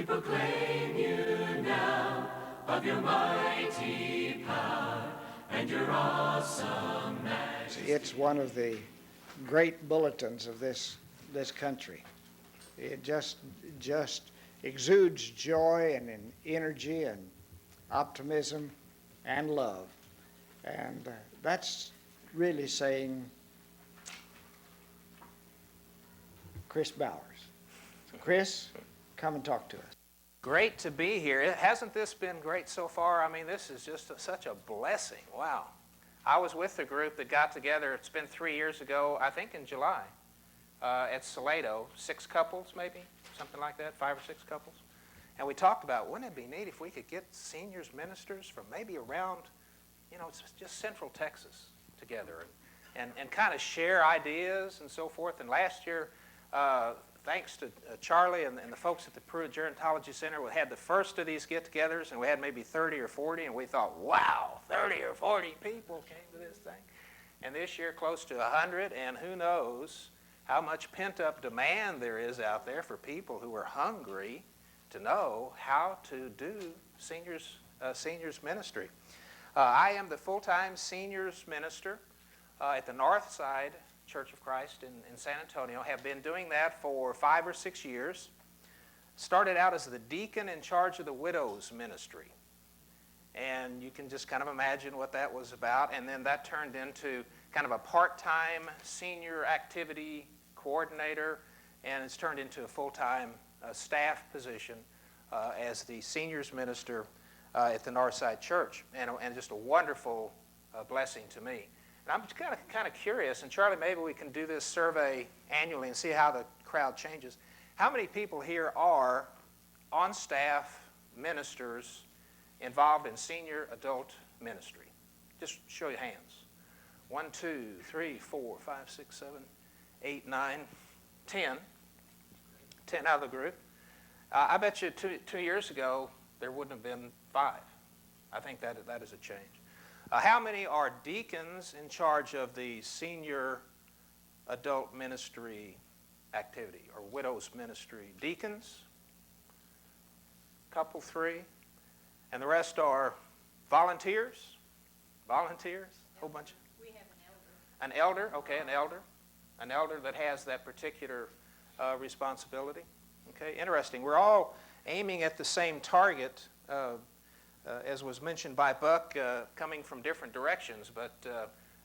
proclaim you now of your mighty power and your awesome majesty. It's one of the great bulletins of this country. It just exudes joy and energy and optimism and love. And that's really saying Chris Bowers. So Chris, come and talk to us. Great to be here. Hasn't this been great so far? I mean, this is just such a blessing. Wow. I was with the group that got together, it's been 3 years ago, I think in July, at Salado, 6 couples maybe, something like that, 5 or 6 couples. And we talked about, wouldn't it be neat if we could get seniors ministers from maybe around, it's just Central Texas together and kind of share ideas and so forth. And last year, thanks to Charlie and the folks at the Peru Gerontology Center, we had the first of these get-togethers, and we had maybe 30 or 40, and we thought, wow, 30 or 40 people came to this thing. And this year, close to 100, and who knows how much pent-up demand there is out there for people who are hungry to know how to do seniors ministry. I am the full-time seniors minister at the Northside Church of Christ in San Antonio. Have been doing that for 5 or 6 years. Started out as the deacon in charge of the widows ministry. And you can just kind of imagine what that was about. And then that turned into kind of a part-time senior activity coordinator, and it's turned into a full-time staff position as the seniors minister at the Northside Church, and just a wonderful blessing to me. And I'm kind of curious, and Charlie, maybe we can do this survey annually and see how the crowd changes. How many people here are on-staff ministers involved in senior adult ministry? Just show your hands. 1, 2, 3, 4, 5, 6, 7, 8, 9, 10. 10 out of the group. I bet you 2 years ago there wouldn't have been 5. I think that is a change. How many are deacons in charge of the senior adult ministry activity or widows ministry? Deacons? Couple, 3. And the rest are volunteers? Volunteers? A whole bunch? We have an elder. An elder? Okay, an elder. An elder that has that particular responsibility. Okay, interesting. We're all aiming at the same target, as was mentioned by Buck, coming from different directions, but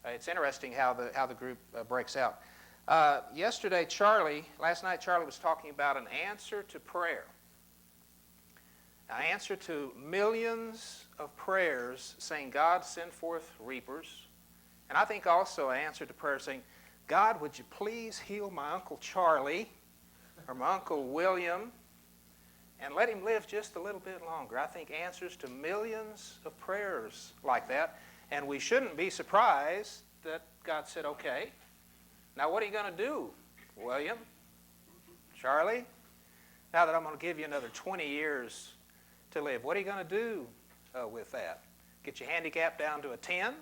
it's interesting how the group breaks out. Last night Charlie was talking about an answer to prayer. An answer to millions of prayers saying, God, send forth reapers. And I think also an answer to prayer saying, God, would you please heal my Uncle Charlie or my Uncle William and let him live just a little bit longer. I think answers to millions of prayers like that. And we shouldn't be surprised that God said, okay, now what are you going to do, William, Charlie? Now that I'm going to give you another 20 years to live, what are you going to do with that? Get your handicap down to a 10?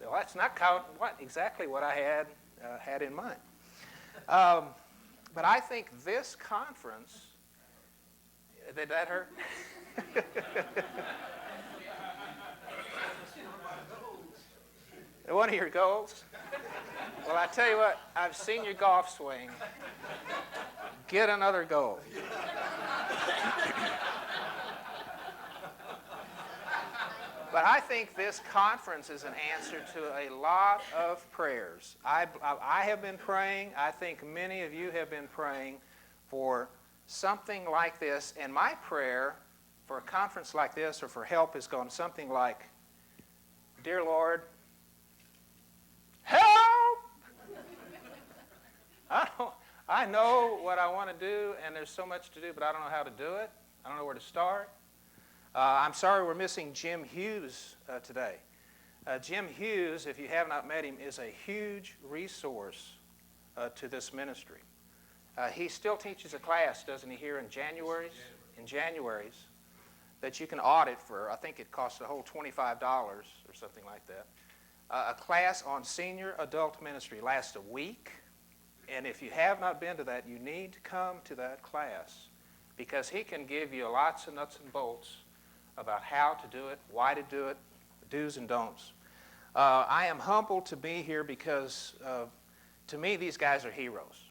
So that's not exactly what I had in mind. But I think this conference, did that hurt? One of your goals? Well, I tell you what, I've seen your golf swing. Get another goal. But I think this conference is an answer to a lot of prayers. I have been praying. I think many of you have been praying for something like this. And my prayer for a conference like this or for help is going something like, Dear Lord, help! I know what I want to do, and there's so much to do, but I don't know how to do it. I don't know where to start. I'm sorry we're missing Jim Hughes today. Jim Hughes, if you have not met him, is a huge resource to this ministry. He still teaches a class, doesn't he, here in Januaries? In Januaries, that you can audit for, I think it costs a whole $25 or something like that. A class on senior adult ministry lasts a week. And if you have not been to that, you need to come to that class because he can give you lots of nuts and bolts about how to do it, why to do it, do's and don'ts. I am humbled to be here because, to me, these guys are heroes.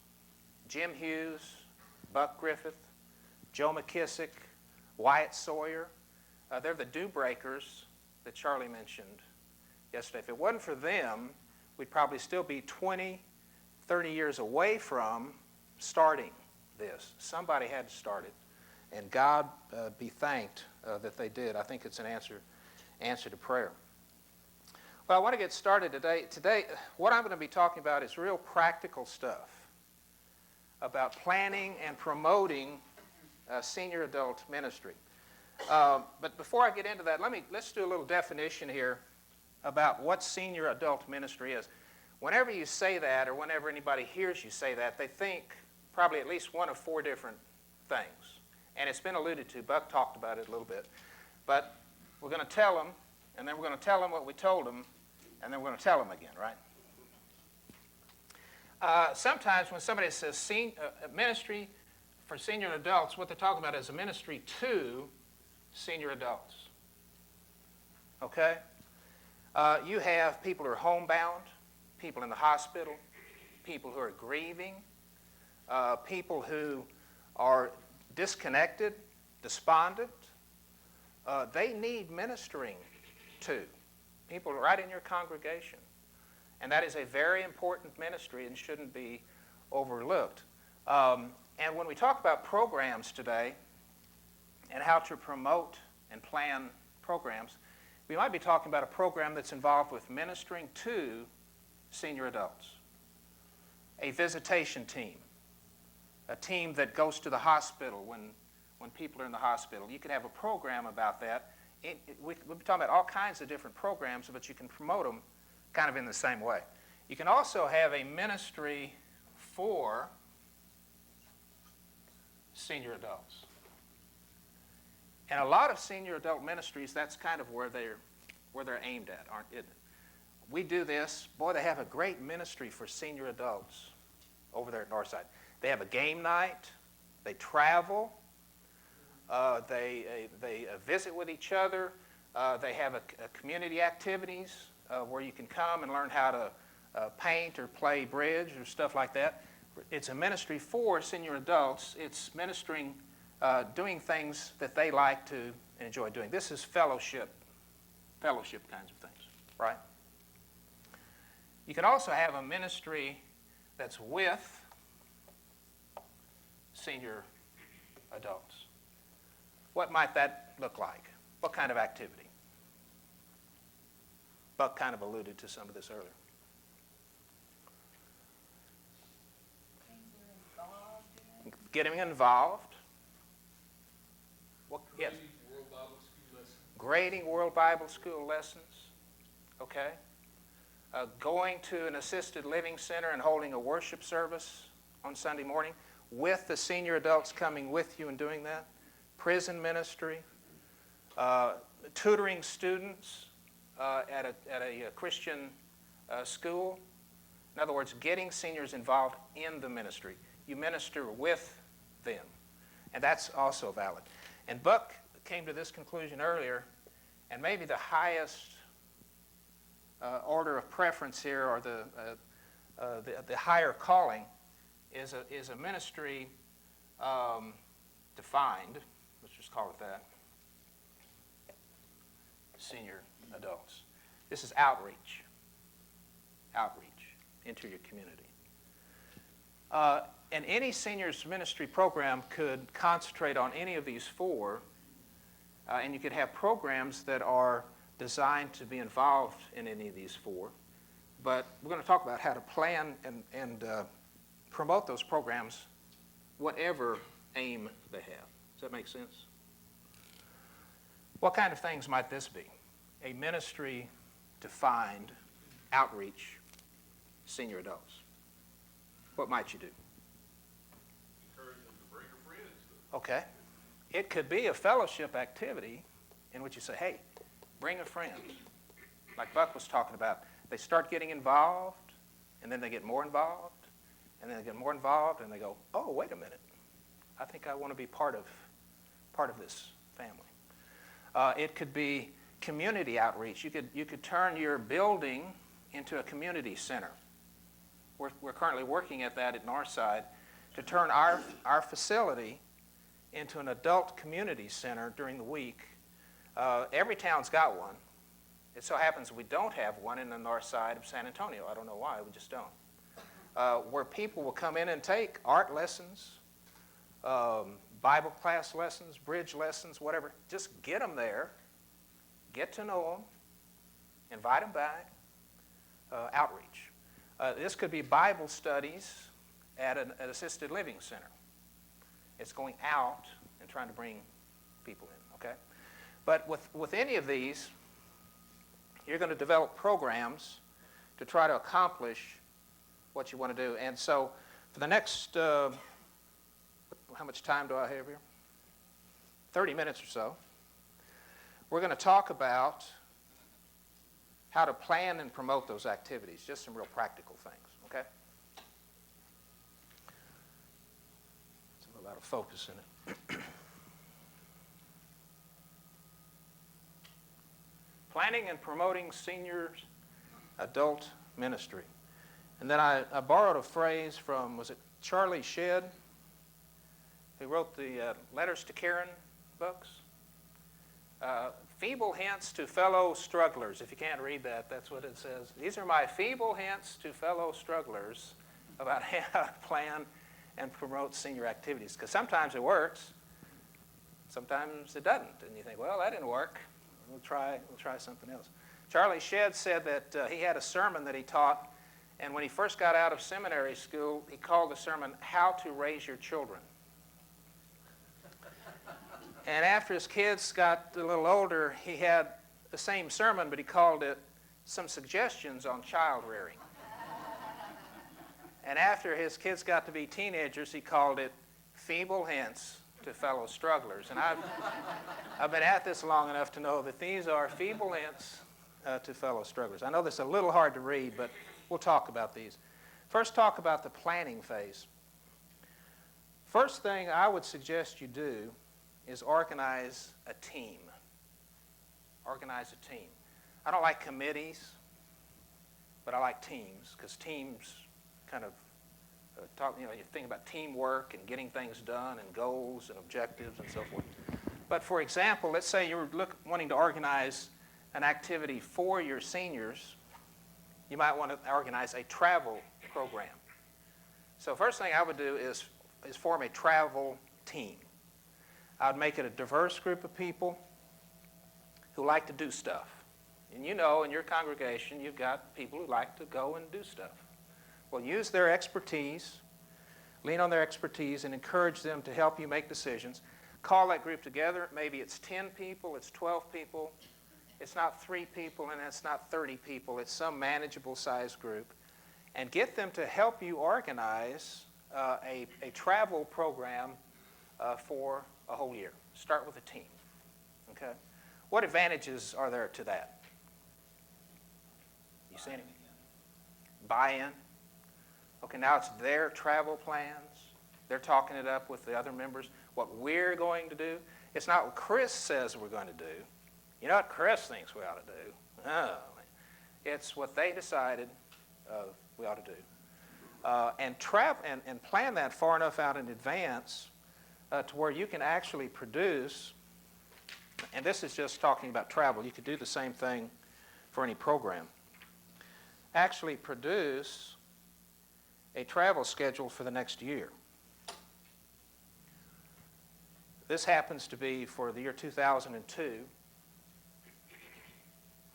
Jim Hughes, Buck Griffith, Joe McKissick, Wyatt Sawyer. They're the dew breakers that Charlie mentioned yesterday. If it wasn't for them, we'd probably still be 20, 30 years away from starting this. Somebody had to start it, and God be thanked that they did. I think it's an answer to prayer. Well, I want to get started today. Today, what I'm going to be talking about is real practical stuff about planning and promoting senior adult ministry. But before I get into that, let's do a little definition here about what senior adult ministry is. Whenever you say that, or whenever anybody hears you say that, they think probably at least one of four different things. And it's been alluded to. Buck talked about it a little bit. But we're going to tell them, and then we're going to tell them what we told them, and then we're going to tell them again, right? Sometimes when somebody says ministry for senior adults, what they're talking about is a ministry to senior adults. Okay? You have people who are homebound, people in the hospital, people who are grieving, people who are disconnected, despondent. They need ministering to. People right in your congregation. And that is a very important ministry and shouldn't be overlooked. And when we talk about programs today and how to promote and plan programs, we might be talking about a program that's involved with ministering to senior adults. A visitation team. A team that goes to the hospital when people are in the hospital. You could have a program about that. We'll be talking about all kinds of different programs, but you can promote them kind of in the same way. You can also have a ministry for senior adults. And a lot of senior adult ministries, that's kind of where they're aimed at, aren't it? We do this. Boy, they have a great ministry for senior adults over there at Northside. They have a game night. They travel. They visit with each other. They have a community activities where you can come and learn how to paint or play bridge or stuff like that. It's a ministry for senior adults. It's ministering, doing things that they like to enjoy doing. This is fellowship kinds of things, right? You can also have a ministry that's with senior adults. What might that look like? What kind of activity? Buck kind of alluded to some of this earlier. Getting involved. Yes. Grading World Bible School lessons. Okay. Going to an assisted living center and holding a worship service on Sunday morning with the senior adults coming with you and doing that. Prison ministry. Tutoring students at a Christian school. In other words, getting seniors involved in the ministry. You minister with them. And that's also valid. And Buck came to this conclusion earlier, and maybe the highest order of preference here, or the higher calling, is a ministry defined, let's just call it that, senior adults. This is outreach into your community. And any seniors ministry program could concentrate on any of these four, and you could have programs that are designed to be involved in any of these four. But we're going to talk about how to plan and promote those programs, whatever aim they have. Does that make sense? What kind of things might this be? A ministry-defined outreach senior adults. What might you do? Encourage them to bring a friend. Okay. It could be a fellowship activity in which you say, hey, bring a friend. Like Buck was talking about. They start getting involved, and then they get more involved, and then they get more involved, and they go, oh, wait a minute. I think I want to be part of this family. It could be community outreach. You could turn your building into a community center. We're currently working at that at Northside to turn our facility into an adult community center during the week. Every town's got one. It so happens we don't have one in the north side of San Antonio. I don't know why, we just don't. Where people will come in and take art lessons, Bible class lessons, bridge lessons, whatever. Just get them there, get to know them, invite them back, outreach. This could be Bible studies at an assisted living center. It's going out and trying to bring people in, okay? But with any of these, you're going to develop programs to try to accomplish what you want to do. And so for the next, how much time do I have here? 30 minutes or so. We're going to talk about how to plan and promote those activities, just some real practical things, okay? There's a lot of focus in it. Planning and promoting seniors adult ministry. And then I borrowed a phrase from, was it Charlie Shedd, who wrote the Letters to Karen books? Feeble hints to fellow strugglers. If you can't read that, that's what it says. These are my feeble hints to fellow strugglers about how to plan and promote senior activities. Because sometimes it works, sometimes it doesn't. And you think, well, that didn't work. We'll try something else. Charlie Shedd said that he had a sermon that he taught, and when he first got out of seminary school, he called the sermon, How to Raise Your Children. And after his kids got a little older, he had the same sermon, but he called it Some Suggestions on Child Rearing. And after his kids got to be teenagers, he called it Feeble Hints to Fellow Strugglers. And I've been at this long enough to know that these are feeble hints to fellow strugglers. I know this is a little hard to read, but we'll talk about these. First, talk about the planning phase. First thing I would suggest you do is organize a team. Organize a team. I don't like committees, but I like teams, because teams kind of you think about teamwork and getting things done and goals and objectives and so forth. But for example, let's say you're wanting to organize an activity for your seniors. You might want to organize a travel program. So first thing I would do is form a travel team. I would make it a diverse group of people who like to do stuff. And you know, in your congregation, you've got people who like to go and do stuff. Well, use their expertise, lean on their expertise, and encourage them to help you make decisions. Call that group together. Maybe it's 10 people, it's 12 people. It's not 3 people, and it's not 30 people. It's some manageable size group. And get them to help you organize a travel program for a whole year. Start with a team, okay? What advantages are there to that? You see any? Buy-in. Okay, now it's their travel plans. They're talking it up with the other members. What we're going to do. It's not what Chris says we're going to do. You know what Chris thinks we ought to do. No. It's what they decided we ought to do. And plan that far enough out in advance to where you can actually produce, and this is just talking about travel. You could do the same thing for any program. Actually produce a travel schedule for the next year. This happens to be for the year 2002.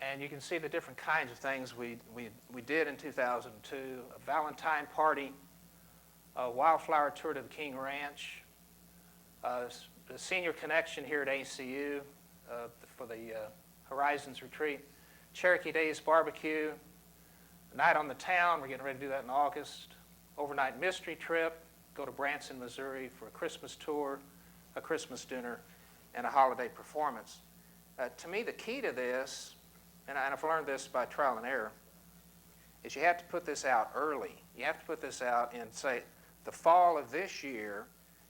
And you can see the different kinds of things we did in 2002. A Valentine party, a wildflower tour to the King Ranch, the senior connection here at ACU for the Horizons Retreat, Cherokee Days barbecue, a night on the town, we're getting ready to do that in August, overnight mystery trip, go to Branson, Missouri for a Christmas tour, a Christmas dinner, and a holiday performance. To me, the key to this, and I've learned this by trial and error, is you have to put this out early. You have to put this out in, say, the fall of this year.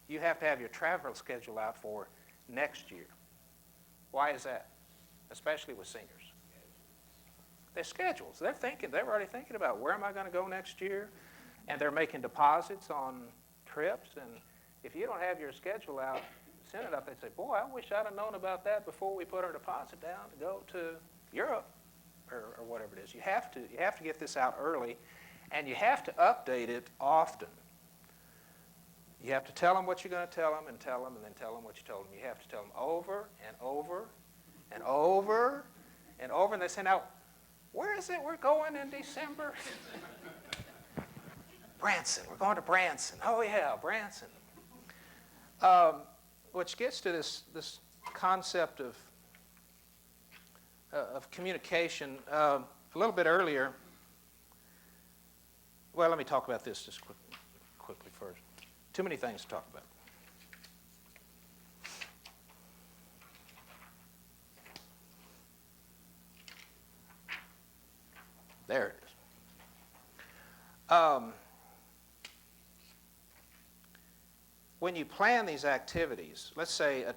you have to have your travel schedule out for next year. Why is that? Especially with seniors. Their schedules, they're already thinking about where am I going to go next year, and they're making deposits on trips, and if you don't have your schedule out, send it up, they say, boy, I wish I'd have known about that before we put our deposit down to go to Europe or whatever it is. You have to get this out early, and you have to update it often. You have to tell them what you're going to tell them, and tell them, and then tell them what you told them. You have to tell them over and over and over and over, and they say, now, where is it we're going in December? Branson. We're going to Branson. Oh, yeah, Branson. Which gets to this concept of communication. A little bit earlier, well, let me talk about this just quickly first. Too many things to talk about. There it is. When you plan these activities, let's say a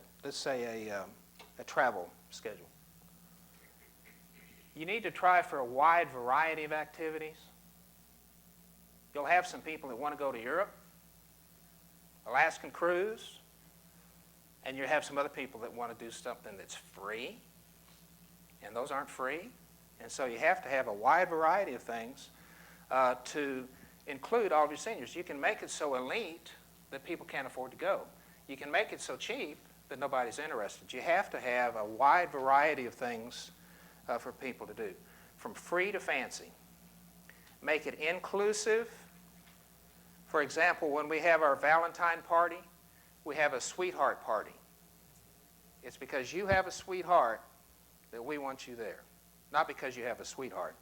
travel schedule, you need to try for a wide variety of activities. You'll have some people that want to go to Europe, Alaskan cruise, and you have some other people that want to do something that's free, and those aren't free. And so you have to have a wide variety of things to include all of your seniors. You can make it so elite that people can't afford to go. You can make it so cheap that nobody's interested. You have to have a wide variety of things for people to do, from free to fancy. Make it inclusive. For example, when we have our Valentine party, we have a sweetheart party. It's because you have a sweetheart that we want you there, not because you have a sweetheart.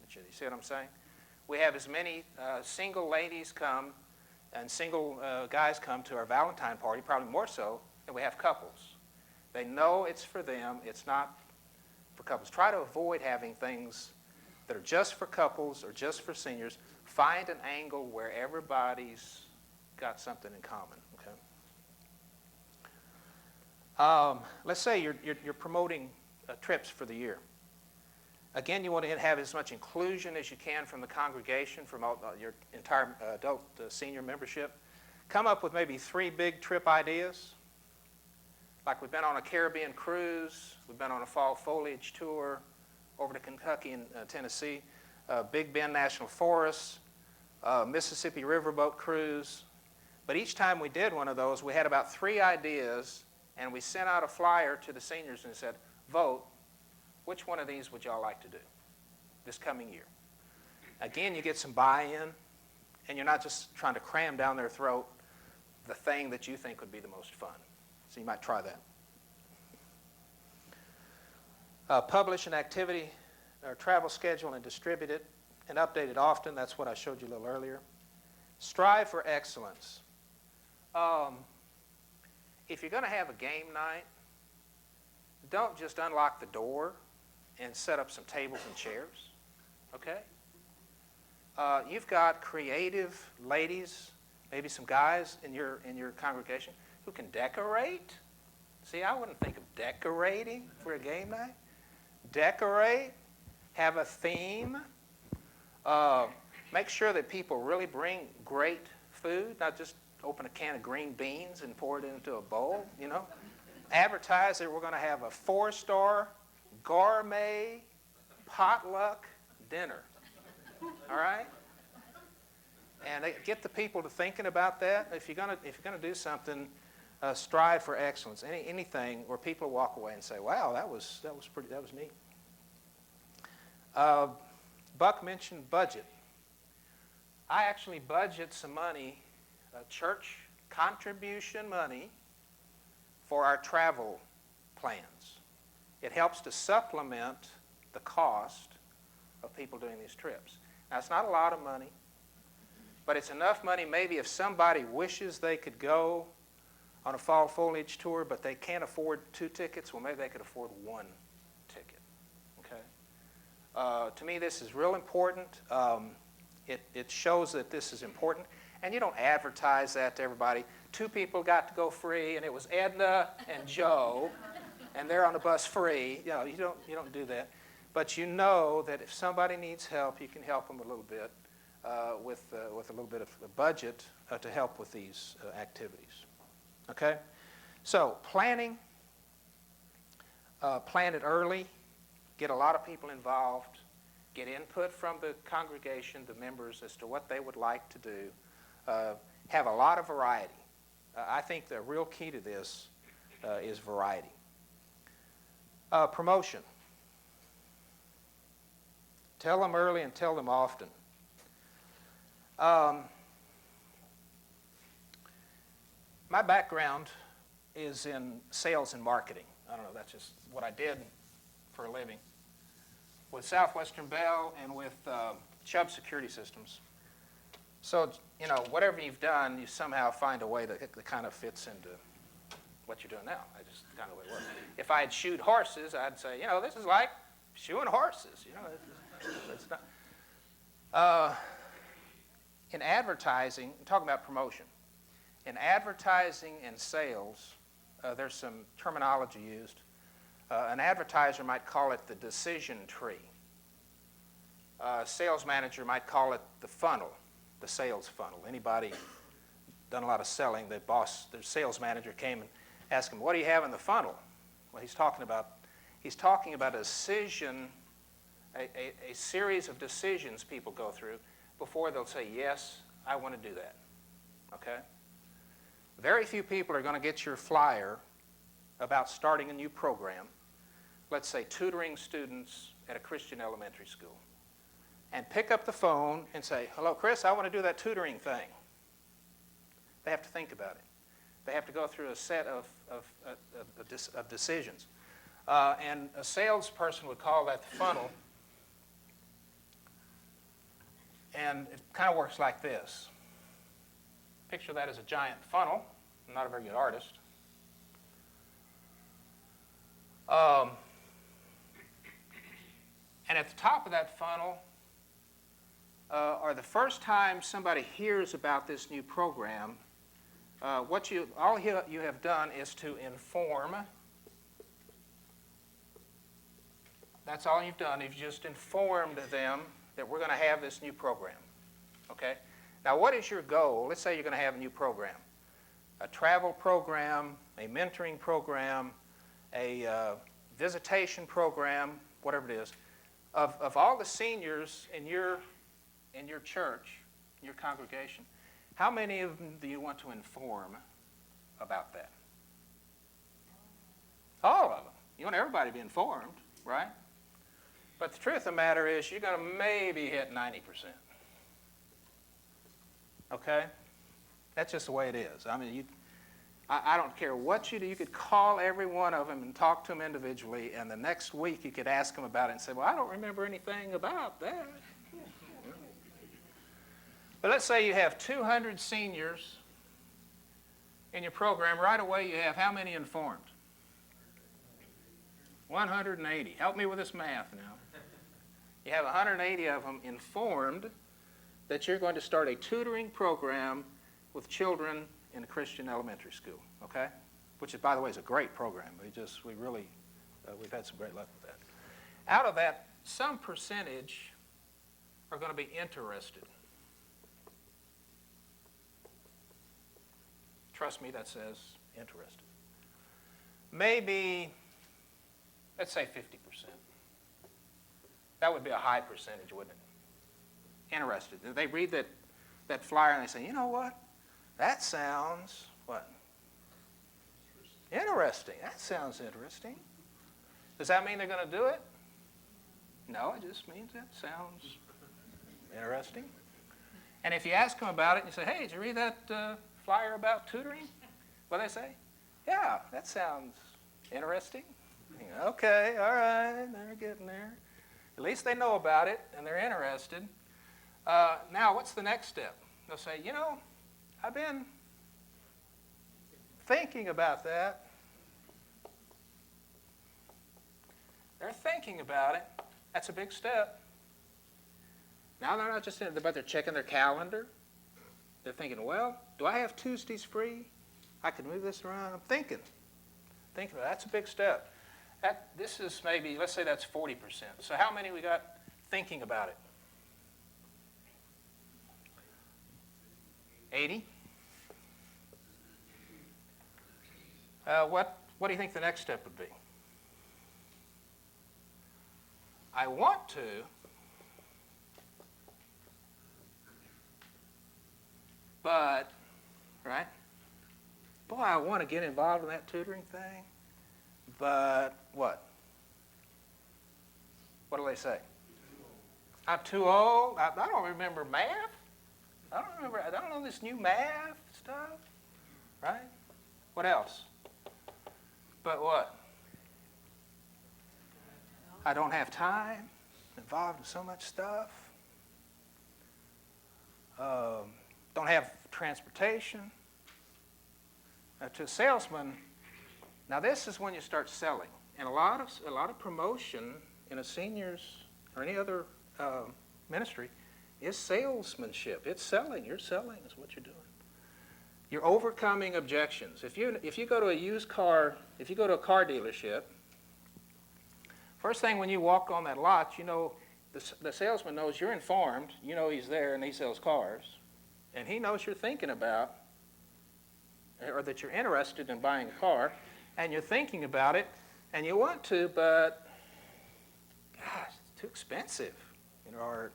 You see what I'm saying? We have as many single ladies come and single guys come to our Valentine party, probably more so, than we have couples. They know it's for them. It's not for couples. Try to avoid having things that are just for couples or just for seniors. Find an angle where everybody's got something in common. Okay. Let's say you're promoting trips for the year. Again, you want to have as much inclusion as you can from the congregation, from your entire adult senior membership. Come up with maybe 3 big trip ideas. Like we've been on a Caribbean cruise, we've been on a fall foliage tour over to Kentucky and Tennessee, Big Bend National Forest, Mississippi riverboat cruise. But each time we did one of those, we had about 3 ideas, and we sent out a flyer to the seniors and said, vote. Which one of these would y'all like to do this coming year? Again, you get some buy-in, and you're not just trying to cram down their throat the thing that you think would be the most fun. So you might try that. Publish an activity or travel schedule and distribute it and update it often. That's what I showed you a little earlier. Strive for excellence. If you're going to have a game night, don't just unlock the door and set up some tables and chairs, okay? You've got creative ladies, maybe some guys in your congregation who can decorate. See, I wouldn't think of decorating for a game night. Decorate, have a theme. Make sure that people really bring great food, not just open a can of green beans and pour it into a bowl, you know. Advertise that we're going to have a 4-star gourmet potluck dinner. All right? And get the people to thinking about that. If you're going to do something, strive for excellence. Anything where people walk away and say, "Wow, that was neat." Buck mentioned budget. I actually budget some money, church contribution money, for our travel plans. It helps to supplement the cost of people doing these trips. Now, it's not a lot of money, but it's enough money maybe if somebody wishes they could go on a fall foliage tour, but they can't afford 2 tickets, well, maybe they could afford 1 ticket, okay? To me, this is real important. It shows that this is important. And you don't advertise that to everybody. 2 people got to go free, and it was Edna and Joe, and they're on the bus free. You know, you don't do that. But you know that if somebody needs help, you can help them a little bit with a little bit of a budget to help with these activities. Okay? So planning, plan it early, get a lot of people involved, get input from the congregation, the members, as to what they would like to do. Have a lot of variety. I think the real key to this is variety. Promotion. Tell them early and tell them often. My background is in sales and marketing. I don't know, that's just what I did for a living. With Southwestern Bell and with Chubb Security Systems. So, you know, whatever you've done, you somehow find a way that kind of fits into what you're doing now. I just kind of the way it works. If I had shoed horses, I'd say, you know, this is like shoeing horses. You know, it's not. In advertising, I'm talking about promotion. In advertising and sales, there's some terminology used. An advertiser might call it the decision tree. A sales manager might call it the funnel, the sales funnel. Anybody done a lot of selling, their sales manager came and asked him, what do you have in the funnel? Well, he's talking about a decision, a series of decisions people go through before they'll say, yes, I want to do that. Okay? Very few people are going to get your flyer about starting a new program, let's say tutoring students at a Christian elementary school, and pick up the phone and say, hello, Chris, I want to do that tutoring thing. They have to think about it. They have to go through a set of decisions. And a salesperson would call that the funnel. And it kind of works like this. Picture that as a giant funnel. I'm not a very good artist. And at the top of that funnel are the first time somebody hears about this new program, all you have done is to inform. That's all you've done. You've just informed them that we're going to have this new program. Okay? Now, what is your goal? Let's say you're going to have a new program. A travel program, a mentoring program, a visitation program, whatever it is. Of all the seniors in your church, your congregation, how many of them do you want to inform about that? All of them. You want everybody to be informed, right? But the truth of the matter is you're going to maybe hit 90%. Okay? That's just the way it is. I mean, I don't care what you do. You could call every one of them and talk to them individually, and the next week you could ask them about it and say, well, I don't remember anything about that. But let's say you have 200 seniors in your program. Right away you have how many informed? 180. Help me with this math now. You have 180 of them informed that you're going to start a tutoring program with children in a Christian elementary school, okay? Which, is, by the way, is a great program. We've had some great luck with that. Out of that, some percentage are going to be interested. Trust me, that says interested. Maybe, let's say 50%. That would be a high percentage, wouldn't it? Interested. They read that flyer and they say, you know what? That sounds, what? Interesting. That sounds interesting. Does that mean they're going to do it? No, it just means it sounds interesting. And if you ask them about it and you say, hey, did you read that flyer about tutoring? What do they say? Yeah, that sounds interesting. Okay, all right, they're getting there. At least they know about it and they're interested. Now, what's the next step? They'll say, you know, I've been thinking about that. They're thinking about it. That's a big step. Now they're not just in it, but they're checking their calendar. They're thinking, well, do I have Tuesdays free? I could move this around. I'm thinking, that's a big step. This is maybe, let's say that's 40%. So how many we got thinking about it? 80? What do you think the next step would be? I want to, but, right? Boy, I want to get involved in that tutoring thing, but what? What do they say? I'm too old. I don't remember math. I don't know this new math stuff, right? What else? But what? I don't have time, involved in so much stuff. Don't have transportation. To a salesman, now this is when you start selling. And a lot of promotion in a seniors or any other ministry is salesmanship. It's selling. You're selling is what you're doing. You're overcoming objections. If you go to a car dealership, first thing when you walk on that lot, you know the salesman knows you're informed. You know he's there and he sells cars, and he knows you're thinking about or that you're interested in buying a car, and you're thinking about it, and you want to, but gosh, it's too expensive, or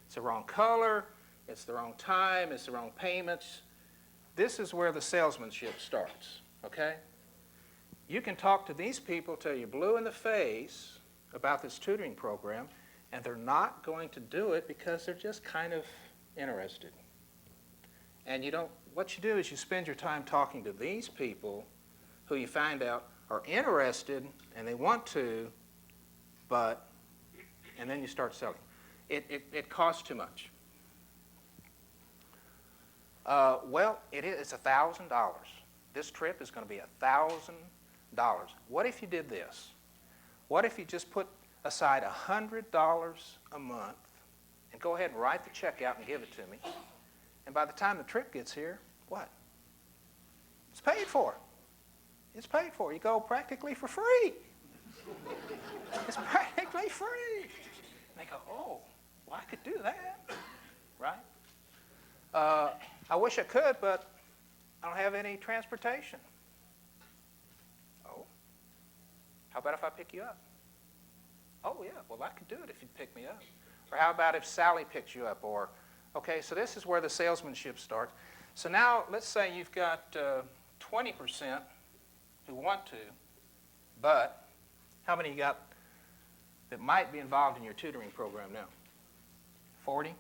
it's the wrong color, it's the wrong time, it's the wrong payments. This is where the salesmanship starts, okay? You can talk to these people till you're blue in the face about this tutoring program, and they're not going to do it because they're just kind of interested. And what you do is you spend your time talking to these people who you find out are interested and they want to, and then you start selling. It costs too much. It's $1,000. This trip is going to be $1,000. What if you did this? What if you just put aside $100 a month and go ahead and write the check out and give it to me? And by the time the trip gets here, what? It's paid for. It's paid for. You go practically for free. It's practically free. And they go, oh, well, I could do that, right? I wish I could, but I don't have any transportation. Oh, how about if I pick you up? Oh, yeah, well, I could do it if you'd pick me up. Or how about if Sally picks you up? Or, okay, so this is where the salesmanship starts. So now let's say you've got 20% who want to, but how many you got that might be involved in your tutoring program now? 40?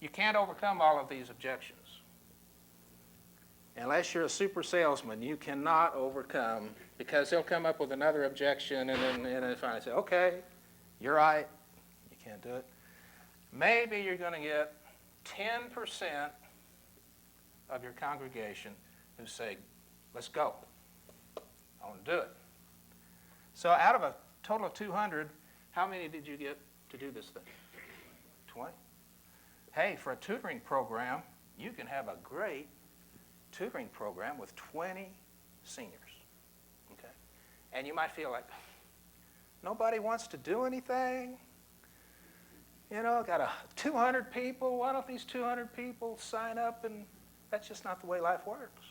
You can't overcome all of these objections. Unless you're a super salesman, you cannot overcome, because they'll come up with another objection and then finally say, okay, you're right, you can't do it. Maybe you're going to get 10% of your congregation who say, let's go. I want to do it. So out of a total of 200, how many did you get to do this thing? 20? Hey, for a tutoring program, you can have a great tutoring program with 20 seniors. Okay? And you might feel like, nobody wants to do anything. Got 200 people. Why don't these 200 people sign up? And that's just not the way life works.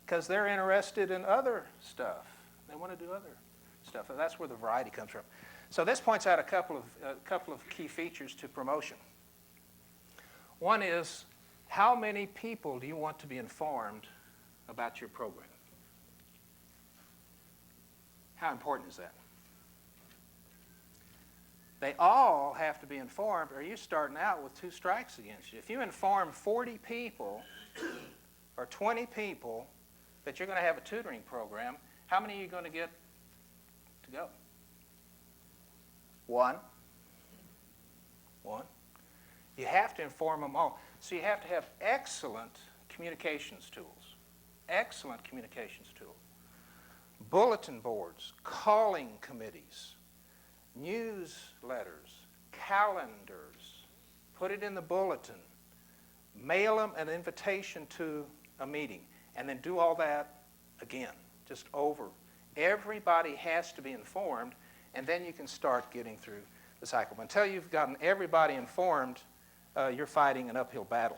Because they're interested in other stuff. They want to do other stuff. And that's where the variety comes from. So this points out a couple of key features to promotion. One is, how many people do you want to be informed about your program? How important is that? They all have to be informed, or you're starting out with 2 strikes against you. If you inform 40 people or 20 people that you're going to have a tutoring program, how many are you going to get to go? One. You have to inform them all. So you have to have excellent communications tools. Excellent communications tools. Bulletin boards, calling committees, newsletters, calendars. Put it in the bulletin. mail them an invitation to a meeting, and then do all that again, just over. Everybody has to be informed, and then you can start getting through the cycle. But until you've gotten everybody informed, you're fighting an uphill battle.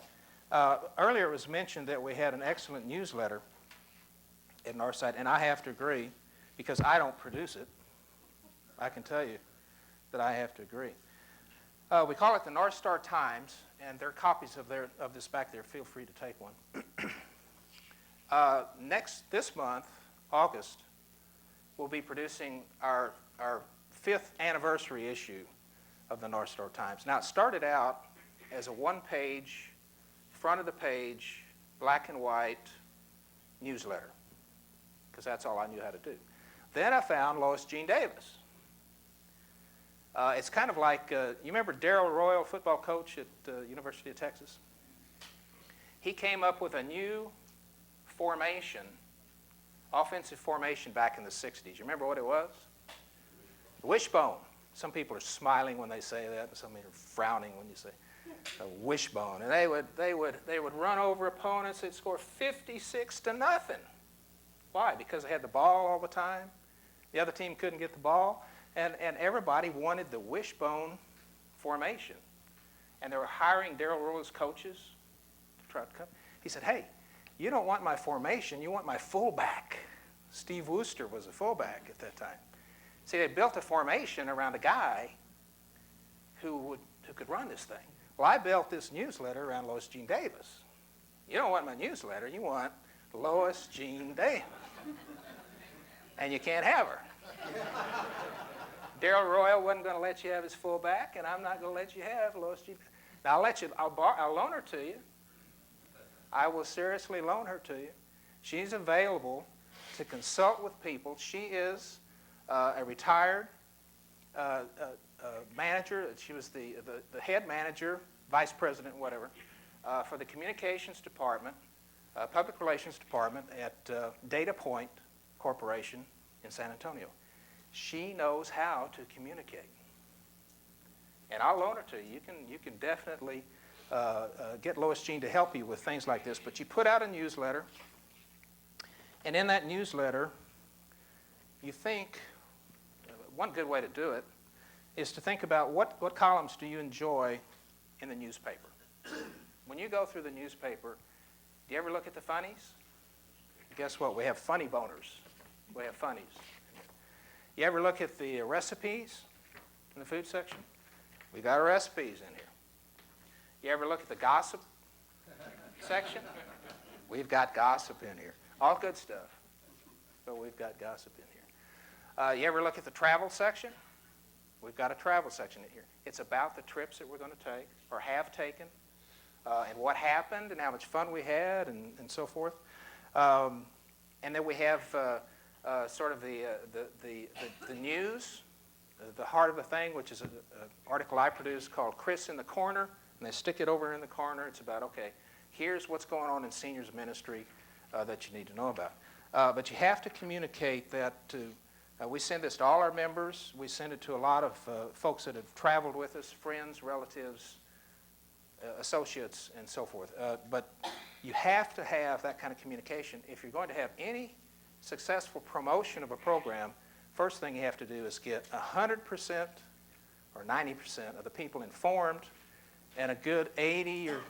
Earlier it was mentioned that we had an excellent newsletter at Northside, and I have to agree, because I don't produce it. I can tell you that I have to agree. We call it the North Star Times, and there are copies of this back there. Feel free to take one. This month, August, we'll be producing our 5th anniversary issue of the North Star Times. Now, it started out as a one-page, front-of-the-page, black and white newsletter, because that's all I knew how to do. Then I found Lois Jean Davis. It's kind of like, you remember Darrell Royal, football coach at University of Texas? He came up with a new formation, offensive formation back in the 60s. You remember what it was? The wishbone. Some people are smiling when they say that, and some are frowning when you say a wishbone. And they would run over opponents. They'd score 56-0. Why? Because they had the ball all the time. The other team couldn't get the ball. And everybody wanted the wishbone formation. And they were hiring Darrell Royal as coaches to try to come. He said, hey, you don't want my formation, you want my fullback. Steve Wooster was a fullback at that time. See, they built a formation around a guy who could run this thing. Well, I built this newsletter around Lois Jean Davis. You don't want my newsletter, you want Lois Jean Davis. And you can't have her. Darrell Royal wasn't going to let you have his fullback, and I'm not going to let you have Lois Jean. Now, I'll loan her to you. I will seriously loan her to you. She's available to consult with people. She is a retired manager. She was the head manager, vice president, whatever, for the communications department, public relations department at Data Point Corporation in San Antonio. She knows how to communicate. And I'll loan her to you. You can definitely get Lois Jean to help you with things like this. But you put out a newsletter, and in that newsletter, you think, one good way to do it is to think about what columns do you enjoy in the newspaper. When you go through the newspaper, do you ever look at the funnies? Guess what? We have funny boners. We have funnies. You ever look at the recipes in the food section? We got recipes in here. You ever look at the gossip section? We've got gossip in here. All good stuff, but we've got gossip in here. You ever look at the travel section? We've got a travel section in here. It's about the trips that we're going to take or have taken, and what happened and how much fun we had and so forth. And then we have sort of the news, the heart of the thing, which is an article I produced called Chris in the Corner, and they stick it over in the corner. It's about, okay, here's what's going on in seniors ministry that you need to know about. But you have to communicate that to, we send this to all our members. We send it to a lot of folks that have traveled with us, friends, relatives, associates, and so forth. But you have to have that kind of communication. If you're going to have any successful promotion of a program, first thing you have to do is get 100% or 90% of the people informed and a good 80 or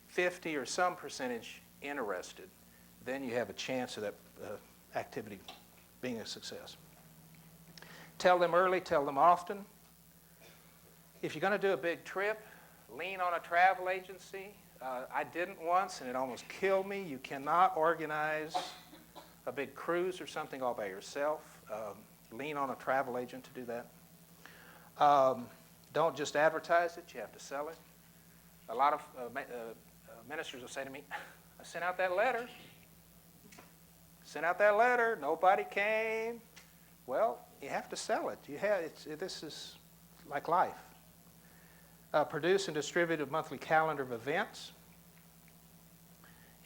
50 or some percentage interested. Then you have a chance of that activity being a success. Tell them early, tell them often. If you're going to do a big trip, lean on a travel agency. I didn't once, and it almost killed me. You cannot organize a big cruise or something all by yourself. Lean on a travel agent to do that. Don't just advertise it, you have to sell it. A lot of ministers will say to me, I sent out that letter, nobody came. Well, you have to sell it. This is like life. Produce and distribute a monthly calendar of events.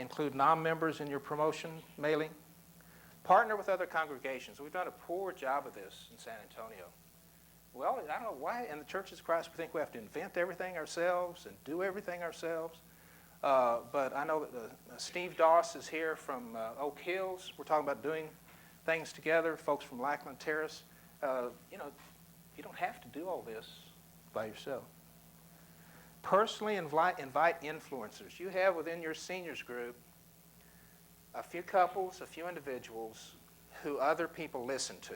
Include non-members in your promotion mailing. Partner with other congregations. We've done a poor job of this in San Antonio. Well, I don't know why in the Churches of Christ we think we have to invent everything ourselves and do everything ourselves. But I know that Steve Doss is here from Oak Hills. We're talking about doing things together. Folks from Lackland Terrace. You know, you don't have to do all this by yourself. Personally invite influencers. You have within your seniors group a few couples, a few individuals who other people listen to.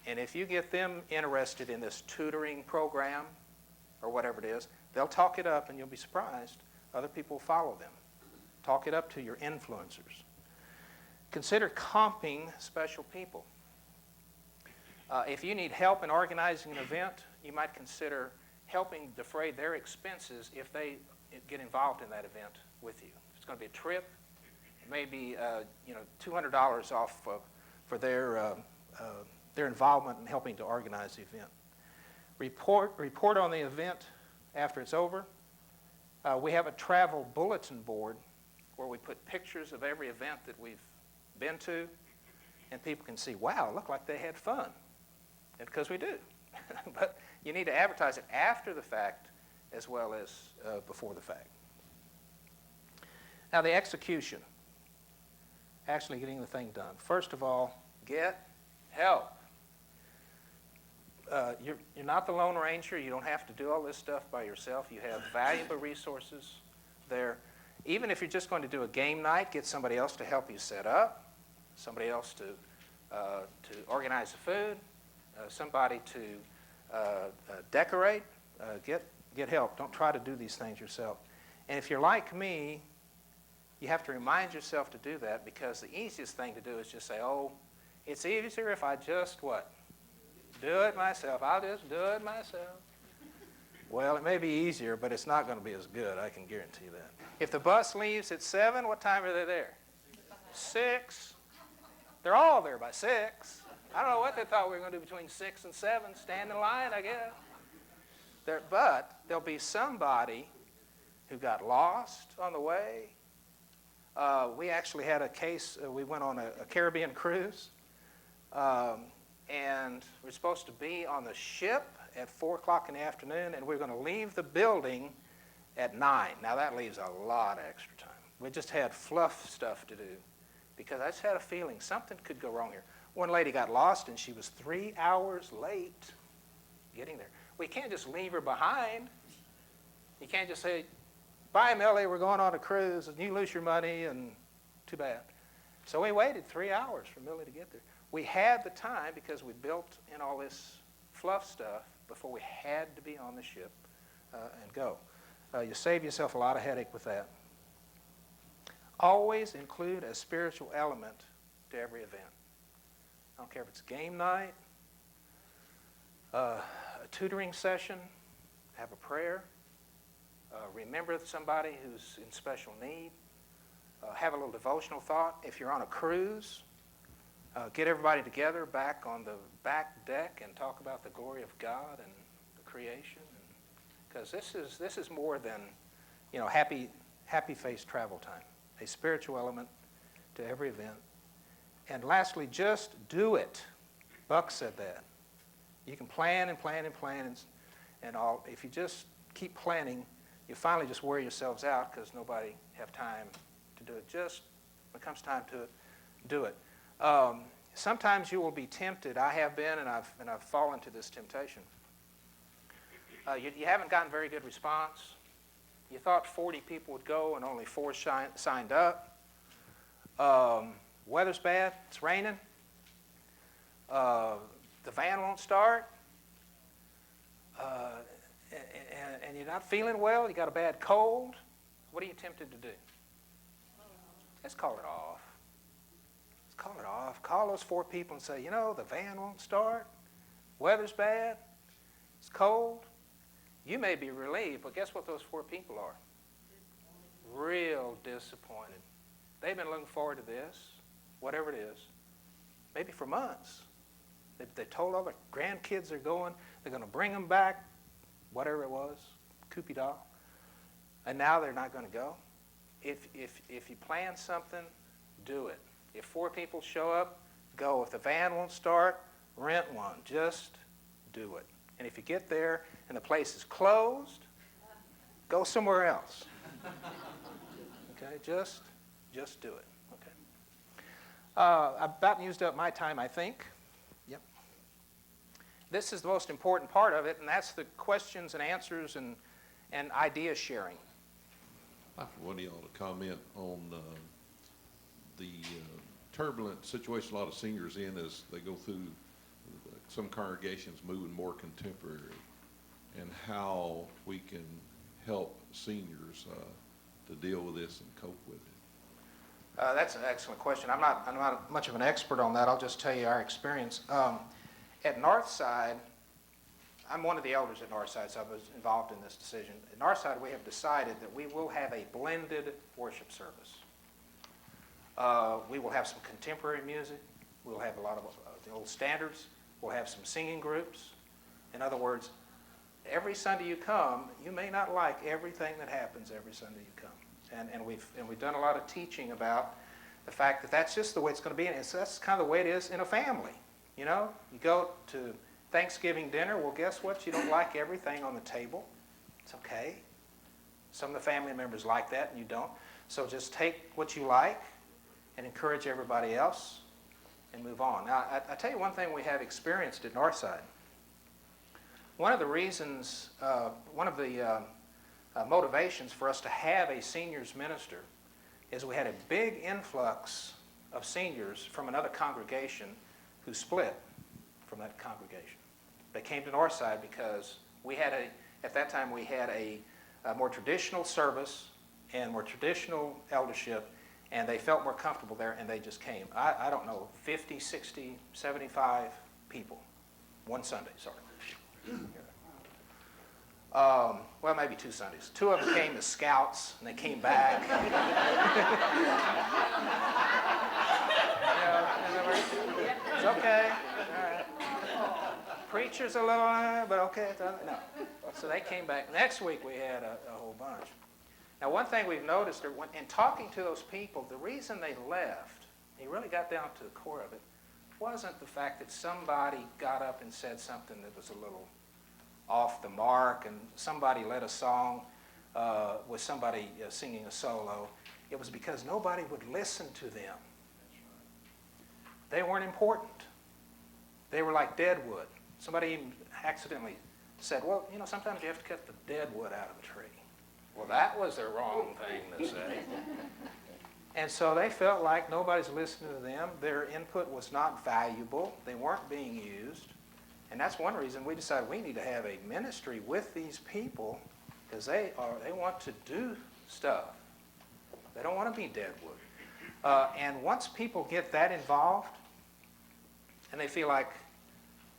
And if you get them interested in this tutoring program or whatever it is, they'll talk it up and you'll be surprised. Other people will follow them. Talk it up to your influencers. Consider comping special people. If you need help in organizing an event, you might consider helping defray their expenses if they get involved in that event with you. If it's going to be a trip, maybe $200 off for their involvement in helping to organize the event. Report on the event after it's over. We have a travel bulletin board where we put pictures of every event that we've been to, and people can see, wow, look like they had fun. And because we do. But you need to advertise it after the fact as well as before the fact. Now the execution, actually getting the thing done. First of all, get help. You're not the Lone Ranger. You don't have to do all this stuff by yourself. You have valuable resources there. Even if you're just going to do a game night, get somebody else to help you set up, somebody else to organize the food, somebody to decorate. Get help. Don't try to do these things yourself. And if you're like me, you have to remind yourself to do that, because the easiest thing to do is just say, oh, it's easier if I just what? Do it myself. I'll just do it myself. Well, it may be easier, but it's not going to be as good. I can guarantee that. If the bus leaves at 7, what time are they there? 6. They're all there by 6. I don't know what they thought we were going to do between 6 and 7. Stand in line, I guess. But there'll be somebody who got lost on the way. We actually had a case. We went on a Caribbean cruise. And we're supposed to be on the ship at 4 o'clock in the afternoon, and we're going to leave the building at 9. Now, that leaves a lot of extra time. We just had fluff stuff to do, because I just had a feeling something could go wrong here. One lady got lost, and she was 3 hours late getting there. We can't just leave her behind. You can't just say, bye, Millie, we're going on a cruise, and you lose your money, and too bad. So we waited 3 hours for Millie to get there. We had the time because we built in all this fluff stuff before we had to be on the ship and go. You save yourself a lot of headache with that. Always include a spiritual element to every event. I don't care if it's game night, a tutoring session, have a prayer, remember somebody who's in special need, have a little devotional thought. If you're on a cruise, get everybody together back on the back deck and talk about the glory of God and the creation, because this is more than happy face travel time. A spiritual element to every event. And lastly, just do it. Buck said that. You can plan and plan and plan and all. If you just keep planning, you finally just wear yourselves out because nobody have time to do it. Just when it comes time to it, do it. Sometimes you will be tempted. I have been, and I've fallen to this temptation. You haven't gotten very good response. You thought 40 people would go, and only 4 signed up. Weather's bad. It's raining. The van won't start. And you're not feeling well. You got a bad cold. What are you tempted to do? Let's call it off. Call it off. Call those 4 people and say, the van won't start. Weather's bad. It's cold. You may be relieved, but guess what those 4 people are? Real disappointed. They've been looking forward to this, whatever it is, maybe for months. They told all their grandkids they're going to bring them back, whatever it was, Koopy doll, and now they're not going to go. If you plan something, do it. If 4 people show up, go. If the van won't start, rent one. Just do it. And if you get there and the place is closed, go somewhere else. Just do it. Okay. I've about used up my time, I think. Yep. This is the most important part of it, and that's the questions and answers and idea sharing. I want y'all to comment on the turbulent situation a lot of seniors in as they go through some congregations moving more contemporary, and how we can help seniors to deal with this and cope with it. That's an excellent question. I'm not much of an expert on that. I'll just tell you our experience. At Northside, I'm one of the elders at Northside, so I was involved in this decision. At Northside, we have decided that we will have a blended worship service. We will have some contemporary music. We'll have a lot of the old standards. We'll have some singing groups. In other words, every Sunday you come, you may not like everything that happens every Sunday you come. And we've done a lot of teaching about the fact that that's just the way it's going to be. And that's kind of the way it is in a family. You know, you go to Thanksgiving dinner, well, guess what? You don't like everything on the table. It's okay. Some of the family members like that and you don't. So just take what you like and encourage everybody else and move on. Now, I tell you one thing we have experienced at Northside. One of the reasons, one of the motivations for us to have a seniors minister is we had a big influx of seniors from another congregation who split from that congregation. They came to Northside because we had at that time we had a more traditional service and more traditional eldership, and they felt more comfortable there, and they just came. I don't know, 50, 60, 75 people. One Sunday, sorry. Well, maybe 2 Sundays. 2 of them came as scouts, and they came back. It's okay. All right. Preacher's a little, but okay. No. So they came back. Next week we had a whole bunch. Now, one thing we've noticed in talking to those people, the reason they left, he really got down to the core of it, wasn't the fact that somebody got up and said something that was a little off the mark, and somebody led a song with somebody singing a solo. It was because nobody would listen to them. They weren't important. They were like dead wood. Somebody even accidentally said, well, you know, sometimes you have to cut the dead wood out of a tree. Well, that was the wrong thing to say. And so they felt like nobody's listening to them. Their input was not valuable. They weren't being used. And that's one reason we decided we need to have a ministry with these people, because they want to do stuff. They don't want to be dead wood. And once people get that involved, and they feel like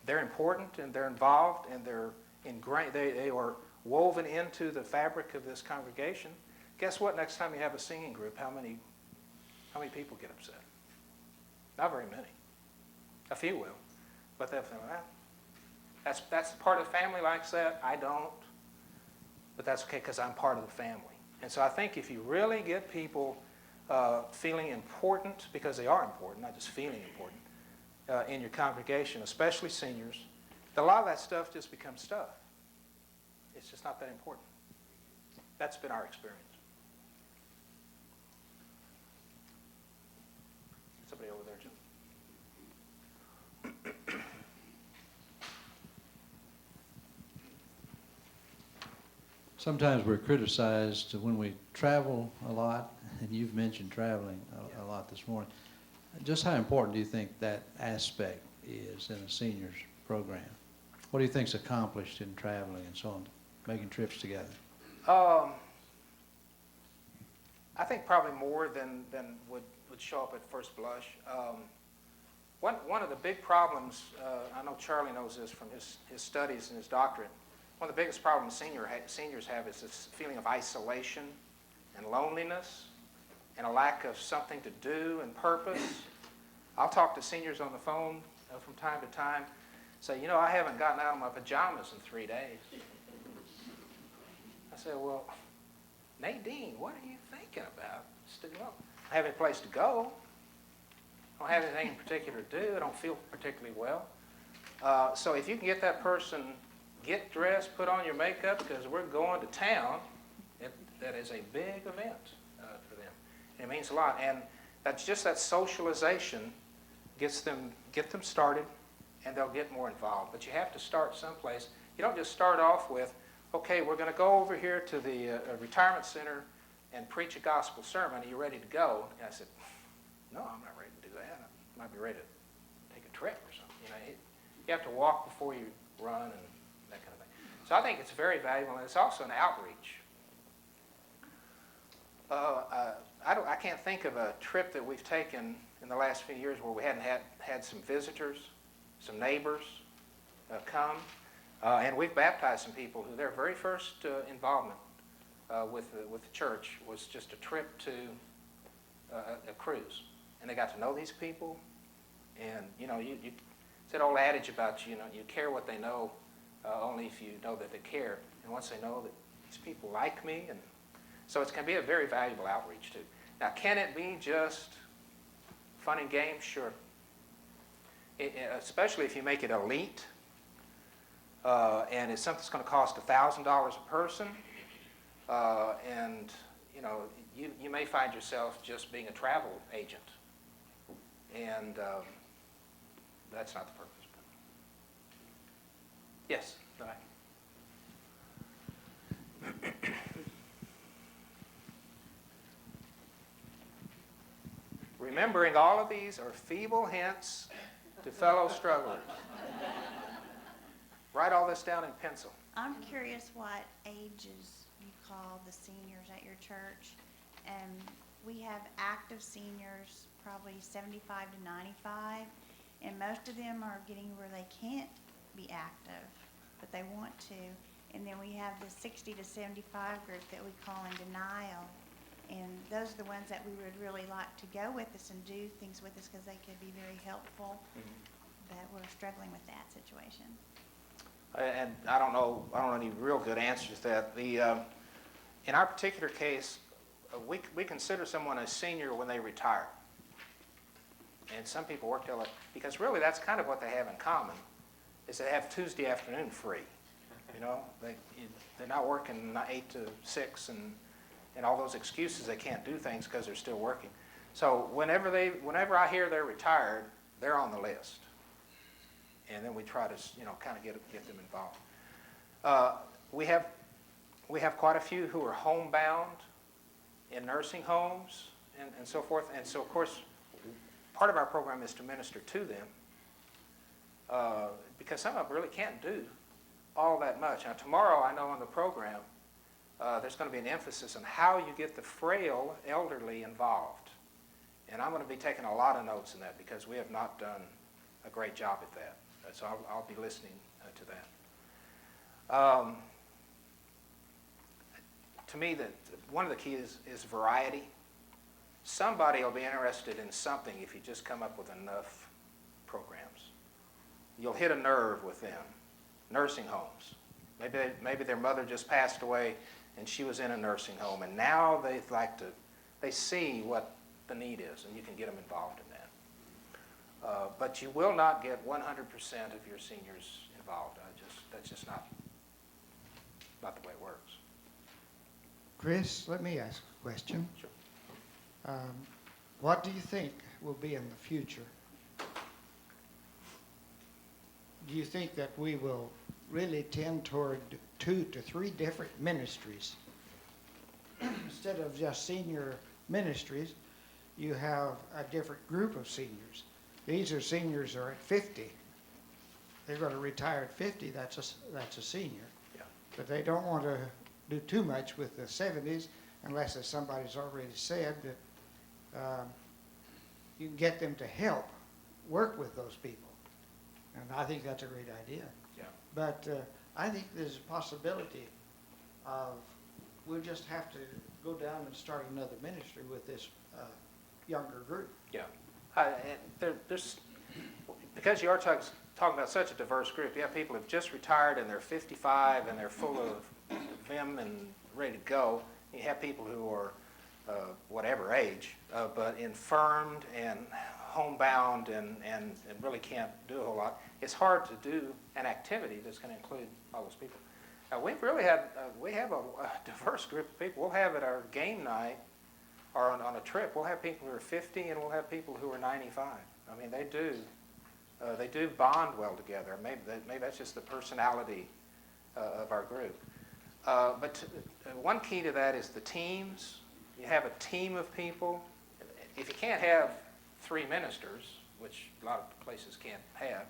they're important and they're involved and they're ingrained, they are woven into the fabric of this congregation, guess what? Next time you have a singing group, how many people get upset? Not very many. A few will. But they'll think, well, that's part of the family likes that. I don't. But that's okay because I'm part of the family. And so I think if you really get people feeling important, because they are important, not just feeling important, in your congregation, especially seniors, a lot of that stuff just becomes stuff. It's just not that important. That's been our experience. Somebody over there, Jim. Sometimes we're criticized when we travel a lot, and you've mentioned traveling a lot this morning. Just how important do you think that aspect is in a seniors program? What do you think's accomplished in traveling and so on, making trips together? I think probably more than would show up at first blush. One of the big problems, I know Charlie knows this from his studies and his doctorate, one of the biggest problems seniors have is this feeling of isolation and loneliness and a lack of something to do and purpose. I'll talk to seniors on the phone from time to time, say, you know, I haven't gotten out of my pajamas in 3 days. I say, well, Nadine, what are you thinking about? Well, I have a place to go. I don't have anything in particular to do. I don't feel particularly well. So if you can get that person, get dressed, put on your makeup, because we're going to town, that is a big event for them. It means a lot, and that's just that socialization get them started, and they'll get more involved. But you have to start someplace. You don't just start off with, okay, we're going to go over here to the retirement center and preach a gospel sermon. Are you ready to go? And I said, no, I'm not ready to do that. I might be ready to take a trip or something. You know, you have to walk before you run and that kind of thing. So I think it's very valuable, and it's also an outreach. I can't think of a trip that we've taken in the last few years where we hadn't had some visitors, some neighbors come. And we've baptized some people who their very first involvement with the church was just a trip to a cruise. And they got to know these people. And, you know, it's that old adage about, you know, you care what they know only if you know that they care. And once they know that these people like me, and so it can be a very valuable outreach too. Now, can it be just fun and games? Sure. Especially if you make it elite, and it's something that's going to cost $1,000 a person, and you know, you may find yourself just being a travel agent, and that's not the purpose. Yes. Go ahead. Remembering all of these are feeble hints to fellow strugglers. Write all this down in pencil. I'm curious what ages you call the seniors at your church. And we have active seniors, probably 75 to 95, and most of them are getting where they can't be active, but they want to. And then we have the 60 to 75 group that we call in denial. And those are the ones that we would really like to go with us and do things with us because they could be very helpful. But we're struggling with that situation. And I don't know any real good answers to that. In our particular case, we consider someone a senior when they retire. And some people work till because really that's kind of what they have in common, is they have Tuesday afternoon free. You know, they're not working 8 to 6 and all those excuses they can't do things because they're still working. So whenever I hear they're retired, they're on the list. And then we try to, you know, kind of get them involved. We have quite a few who are homebound in nursing homes and so forth. And so, of course, part of our program is to minister to them because some of them really can't do all that much. Now, tomorrow, I know on the program, there's going to be an emphasis on how you get the frail elderly involved. And I'm going to be taking a lot of notes in that because we have not done a great job at that. So I'll be listening to that. To me, one of the keys is variety. Somebody will be interested in something if you just come up with enough programs. You'll hit a nerve with them. Nursing homes. Maybe their mother just passed away and she was in a nursing home, and now they see what the need is, and you can get them involved in that. But you will not get 100% of your seniors involved. That's just not the way it works. Chris, let me ask a question. Sure. What do you think will be in the future? Do you think that we will really tend toward 2 to 3 different ministries? Instead of just senior ministries, you have a different group of seniors. These are seniors are at 50. They're going to retire at 50. That's a senior. Yeah. But they don't want to do too much with the 70s unless, as somebody's already said, that you can get them to help work with those people. And I think that's a great idea. Yeah. But I think there's a possibility of we'll just have to go down and start another ministry with this younger group. Yeah. There's because you are talking about such a diverse group. You have people who've just retired and they're 55 and they're full of vim and ready to go. You have people who are whatever age, but infirmed and homebound and really can't do a whole lot. It's hard to do an activity that's going to include all those people. We've really had we have a diverse group of people. We'll have at our game night or on a trip, we'll have people who are 50 and we'll have people who are 95. I mean, they do bond well together. Maybe that's just the personality of our group. But one key to that is the teams. You have a team of people. If you can't have 3 ministers, which a lot of places can't have,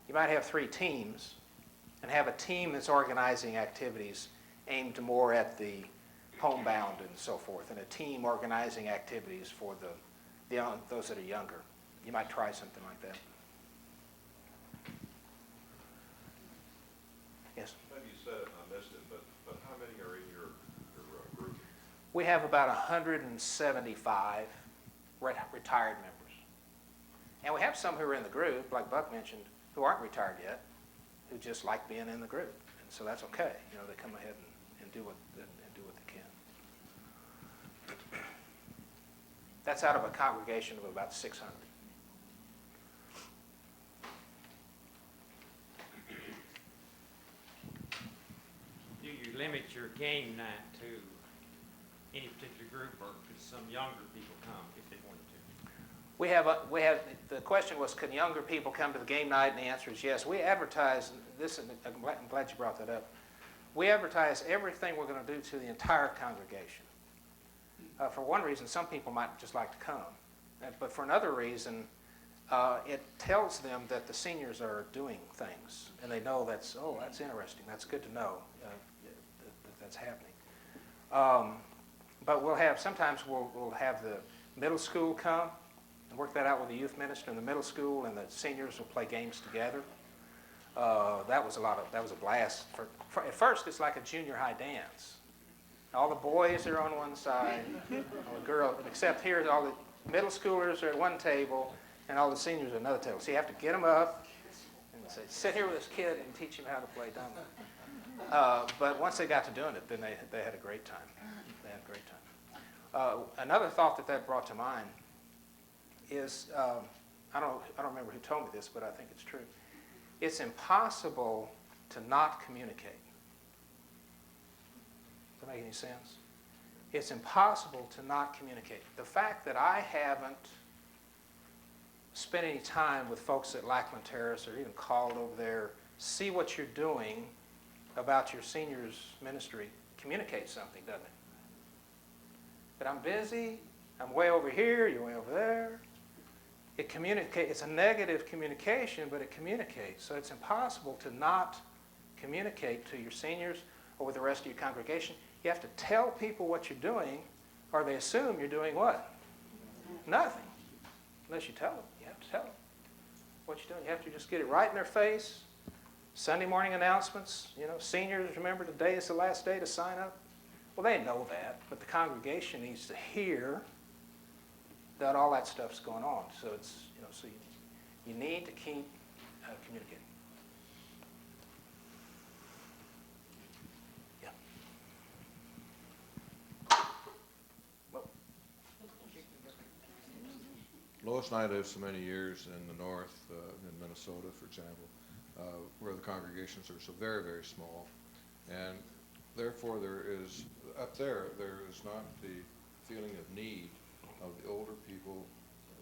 you might have 3 teams and have a team that's organizing activities aimed more at the homebound and so forth, and a team organizing activities for those that are younger. You might try something like that. Yes? Maybe you said it and I missed it, but how many are in your group? We have about 175 retired members. And we have some who are in the group, like Buck mentioned, who aren't retired yet, who just like being in the group. And so that's okay. You know, they come ahead and do what they can. That's out of a congregation of about 600. Do you limit your game night to any particular group, or could some younger people come if they wanted to? The question was, can younger people come to the game night? And the answer is yes. We advertise this, and I'm glad you brought that up. We advertise everything we're going to do to the entire congregation. For one reason, some people might just like to come. But for another reason, it tells them that the seniors are doing things. And they know that's interesting. That's good to know that that's happening. But sometimes we'll have the middle school come and work that out with the youth minister in the middle school, and the seniors will play games together. That was a blast. At first, it's like a junior high dance. All the boys are on one side, all the girls, except here, all the middle schoolers are at one table, and all the seniors are at another table. So you have to get them up and say, sit here with this kid and teach him how to play dominoes. But once they got to doing it, then they had a great time. They had a great time. Another thought that brought to mind is, I don't remember who told me this, but I think it's true. It's impossible to not communicate. Does that make any sense? It's impossible to not communicate. The fact that I haven't spent any time with folks at Lackland Terrace or even called over there, see what you're doing about your seniors ministry, communicates something, doesn't it? But I'm busy, I'm way over here, you're way over there. It's a negative communication, but it communicates. So it's impossible to not communicate to your seniors or with the rest of your congregation. You have to tell people what you're doing, or they assume you're doing what? Nothing. Unless you tell them. You have to tell them what you're doing. You have to just get it right in their face. Sunday morning announcements, seniors, remember today is the last day to sign up. Well, they know that, but the congregation needs to hear that all that stuff's going on. So it's, so you need to keep communicating. Yeah. Well. Lois and I lived so many years in the north, in Minnesota, for example, where the congregations are so very, very small. And therefore up there is not the feeling of need of the older people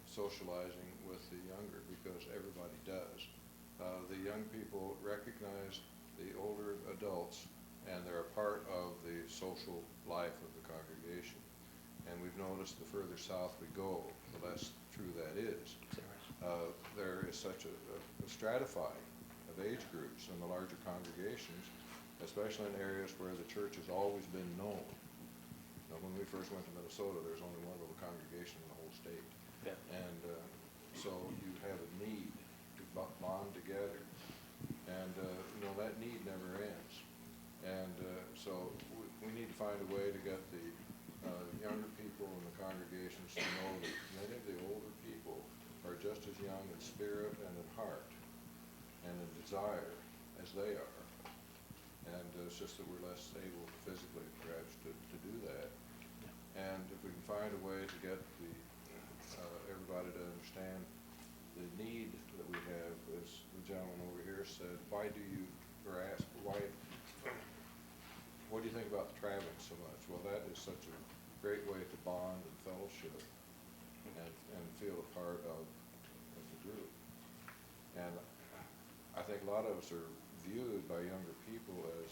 socializing with the younger, because everybody does. The young people recognize the older adults, and they're a part of the social life of the congregation. And we've noticed the further south we go, the less true that is. There is such a stratifying of age groups in the larger congregations, especially in areas where the church has always been known. Now, when we first went to Minnesota, there's only one little congregation in the whole state. Yeah. And so you have a need to bond together. And, that need never ends. And so we need to find a way to get the younger people in the congregations to know that many of the older people are just as young in spirit and in heart and in desire as they are. And it's just that we're less able physically, perhaps, to do that. And if we can find a way to get everybody to understand the need that we have, as the gentleman over here said, what do you think about traveling so much? Well, that is such a great way to bond and fellowship and feel a part of the group. And I think a lot of us are viewed by younger people as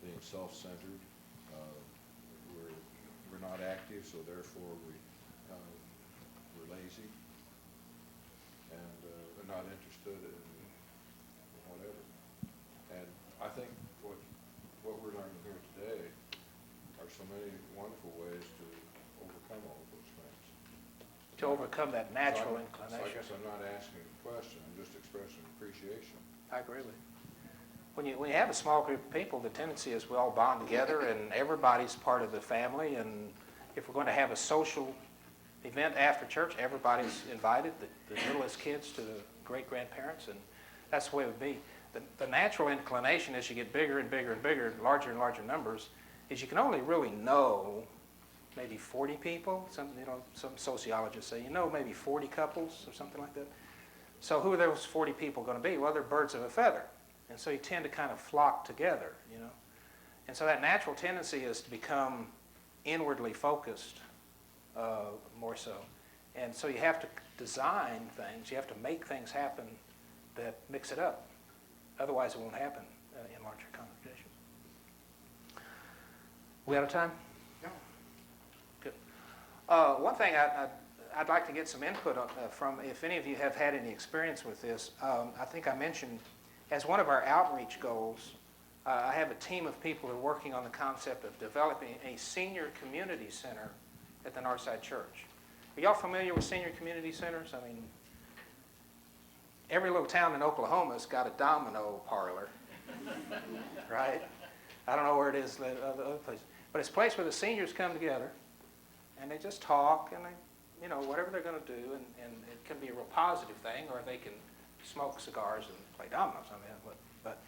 being self-centered. We're not active, so therefore we're lazy, and we're not interested in whatever. And I think what we're learning here today are so many wonderful ways to overcome all of those things. To overcome that natural So I inclination. guess I'm not asking a question, I'm just expressing appreciation. I agree with you. When you have a small group of people, the tendency is we all bond together and everybody's part of the family, and if we're going to have a social event after church, everybody's invited, the littlest kids to the great-grandparents, and that's the way it would be. The natural inclination as you get bigger and bigger and bigger, larger and larger numbers, is you can only really know maybe 40 people. Some sociologists say, maybe 40 couples or something like that. So who are those 40 people going to be? Well, they're birds of a feather. And so you tend to kind of flock together, And so that natural tendency is to become inwardly focused more so. And so you have to design things, you have to make things happen that mix it up. Otherwise it won't happen in larger congregations. We out of time? No. Good. One thing I'd like to get some input from, if any of you have had any experience with this. I think I mentioned, as one of our outreach goals, I have a team of people who are working on the concept of developing a senior community center at the Northside Church. Are y'all familiar with senior community centers? I mean, every little town in Oklahoma's got a domino parlor, right? I don't know where it is, the other places. But it's a place where the seniors come together, and they just talk, and they, whatever they're going to do, and it can be a real positive thing, or they can smoke cigars and play dominoes. But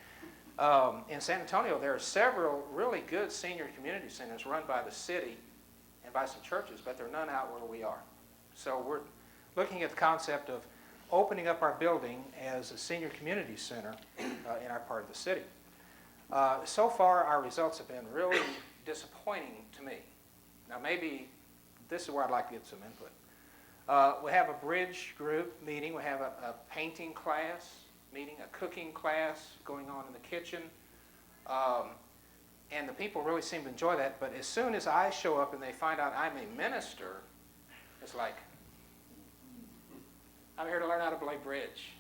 in San Antonio, there are several really good senior community centers run by the city and by some churches, but there are none out where we are. So we're looking at the concept of opening up our building as a senior community center in our part of the city. So far, our results have been really disappointing to me. Now, maybe this is where I'd like to get some input. We have a bridge group meeting. We have a painting class meeting, a cooking class going on in the kitchen. And the people really seem to enjoy that. But as soon as I show up and they find out I'm a minister, it's like, I'm here to learn how to play bridge.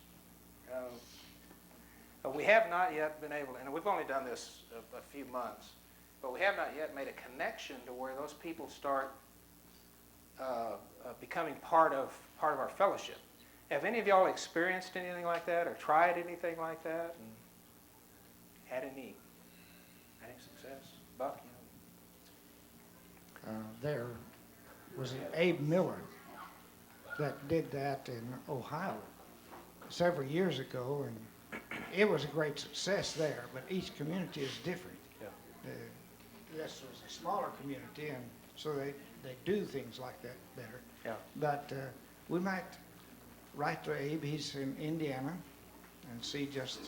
We have not yet been able, and we've only done this a few months, but we have not yet made a connection to where those people start becoming part of our fellowship. Have any of y'all experienced anything like that, or tried anything like that, and had any success? Buck, There was an Abe Miller that did that in Ohio several years ago, and it was a great success there, but each community is different. Yeah. This was a smaller community, and so they do things like that better. Yeah. But we might write to Abe, he's in Indiana, and see just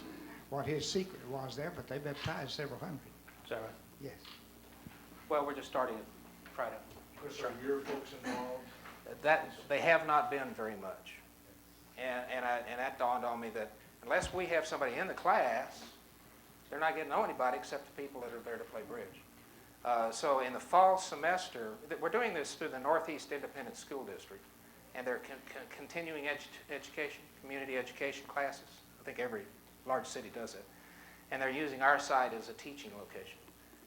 what his secret was there, but they baptized several hundred. Is that right? Yes. Well, we're just starting to try to. Chris, are your folks involved? That they have not been very much, and that dawned on me that unless we have somebody in the class, they're not getting to know anybody except the people that are there to play bridge. So in the fall semester, we're doing this through the Northeast Independent School District, and they're continuing education, community education classes. I think every large city does it, and they're using our site as a teaching location.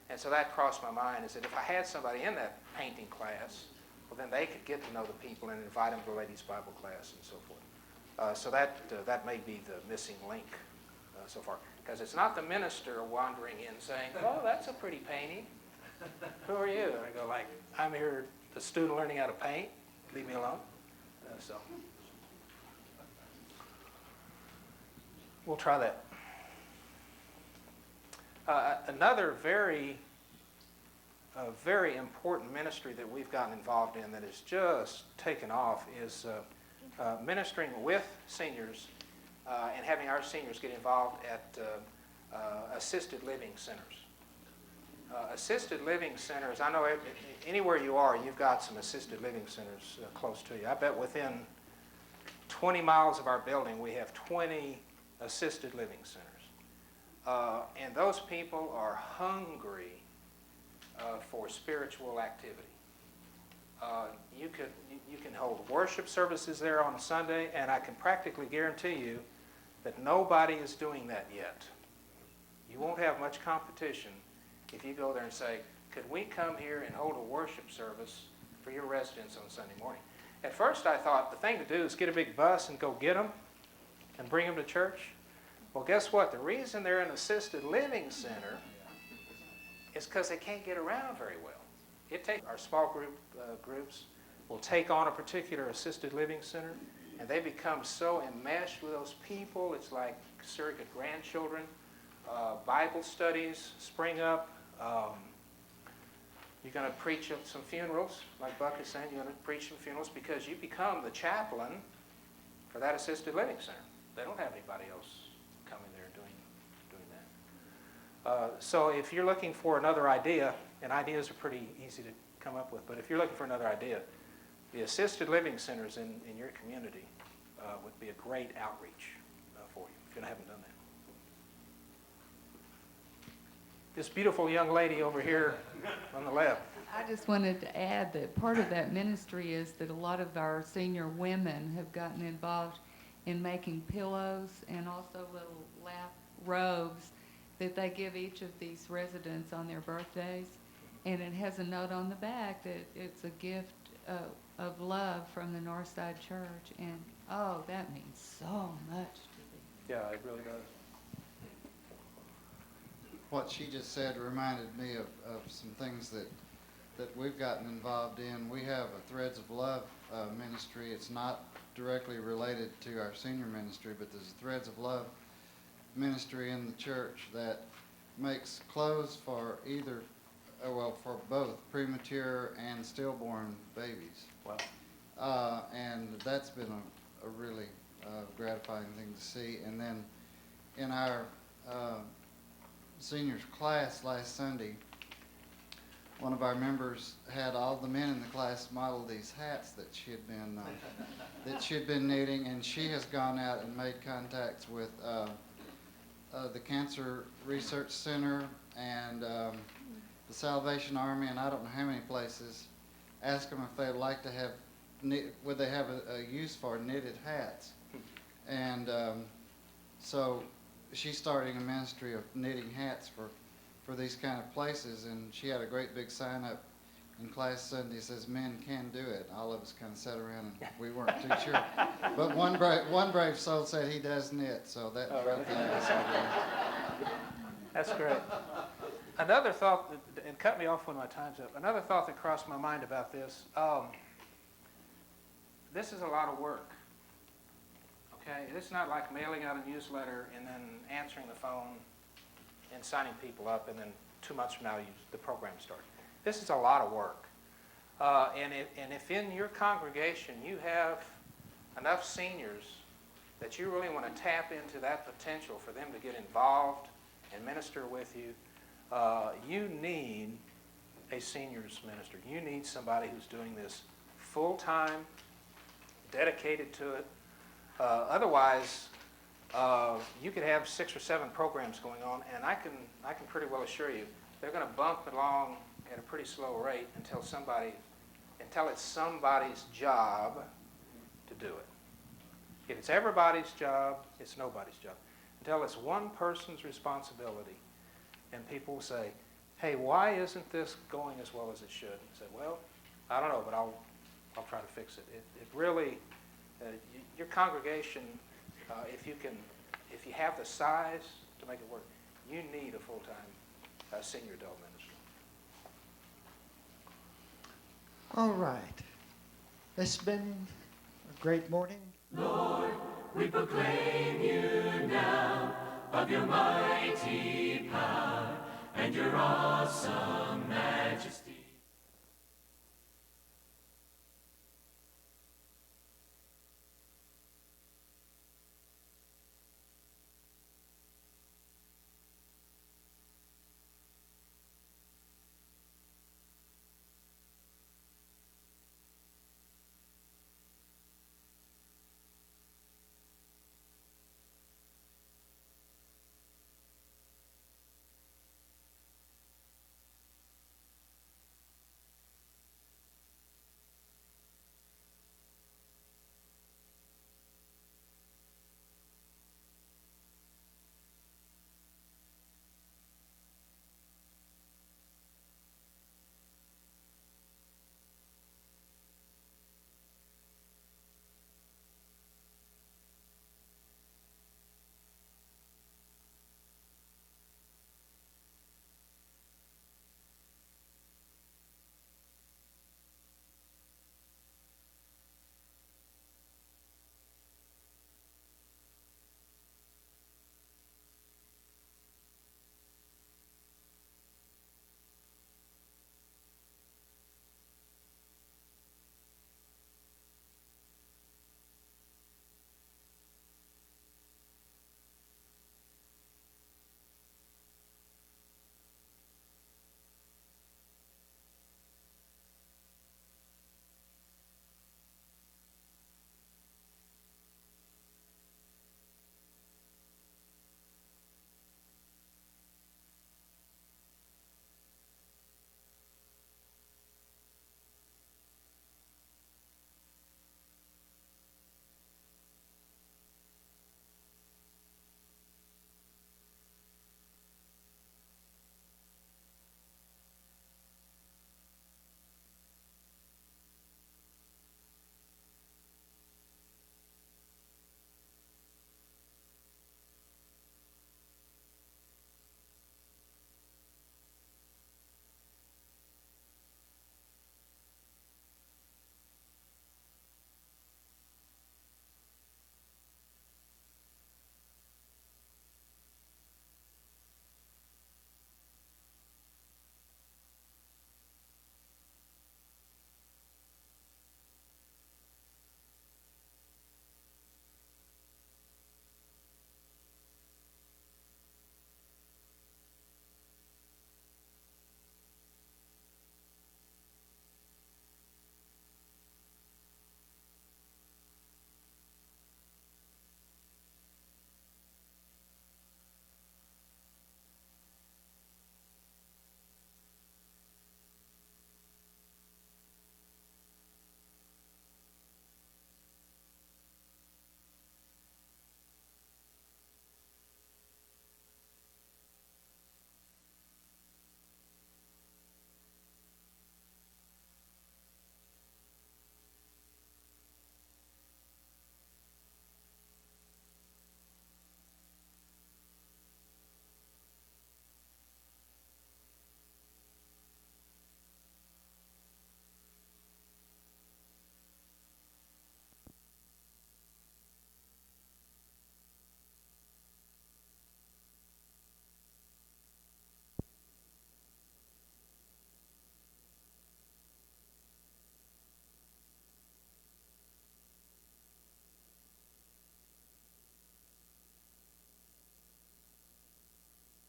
And so that crossed my mind, is that if I had somebody in that painting class, well, then they could get to know the people and invite them to ladies' Bible class and so forth. So that may be the missing link so far. Because it's not the minister wandering in saying, oh, that's a pretty painting. Who are you? And I go like, I'm here, the student learning how to paint. Leave me alone. So we'll try that. Another very important ministry that we've gotten involved in that has just taken off is ministering with seniors and having our seniors get involved at assisted living centers. assisted living centers, I know anywhere you are, you've got some assisted living centers close to you. I bet within 20 miles of our building, we have 20 assisted living centers. And those people are hungry for spiritual activity. You can hold worship services there on Sunday, and I can practically guarantee you that nobody is doing that yet. You won't have much competition if you go there and say, could we come here and hold a worship service for your residents on Sunday morning? At first I thought the thing to do is get a big bus and go get them and bring them to church. Well, guess what? The reason they're in an assisted living center is because they can't get around very well. Our small groups will take on a particular assisted living center, and they become so enmeshed with those people. It's like surrogate grandchildren. Bible studies spring up. You're going to preach at some funerals, like Buck is saying. You're going to preach some funerals because you become the chaplain for that assisted living center. They don't have anybody else coming there doing that. So if you're looking for another idea, and ideas are pretty easy to come up with, but if you're looking for another idea, the assisted living centers in your community would be a great outreach for you if you haven't done that. This beautiful young lady over here on the left. I just wanted to add that part of that ministry is that a lot of our senior women have gotten involved in making pillows and also little lap robes that they give each of these residents on their birthdays. And it has a note on the back that it's a gift of love from the Northside Church. And, oh, that means so much to me. Yeah, it really does. What she just said reminded me of some things that we've gotten involved in. We have a Threads of Love ministry. It's not directly related to our senior ministry, but there's a Threads of Love ministry in the church that makes clothes for for both premature and stillborn babies. Wow. And that's been a really gratifying thing to see. And then in our seniors class last Sunday, one of our members had all the men in the class model these hats that she had been knitting, and she has gone out and made contacts with the Cancer Research Center and the Salvation Army, and I don't know how many places. Ask them if they'd like to have would they have a use for knitted hats, and so she's starting a ministry of knitting hats for these kind of places, and she had a great big sign up in class Sunday that says men can do it. All of us kind of sat around and we weren't too sure. But one brave soul said he does knit, so that really? That's great. Another thought, and cut me off when my time's up, another thought that crossed my mind about this, this is a lot of work. Okay, it's not like mailing out a newsletter and then answering the phone and signing people up, and then 2 months from now the program starts. This is a lot of work. And if in your congregation you have enough seniors that you really want to tap into that potential for them to get involved and minister with you, you need a seniors minister. You need somebody who's doing this full-time, dedicated to it. Otherwise, you could have 6 or 7 programs going on, and I can pretty well assure you they're going to bump along at a pretty slow rate until it's somebody's job to do it. If it's everybody's job, it's nobody's job. Until it's one person's responsibility, and people say, "Hey, why isn't this going as well as it should?" And say, "Well, I don't know, but I'll try to fix it." It really, your congregation, if you have the size to make it work, you need a full-time senior adult minister. All right. It's been a great morning. Lord, we proclaim you now of your mighty power and your awesome majesty.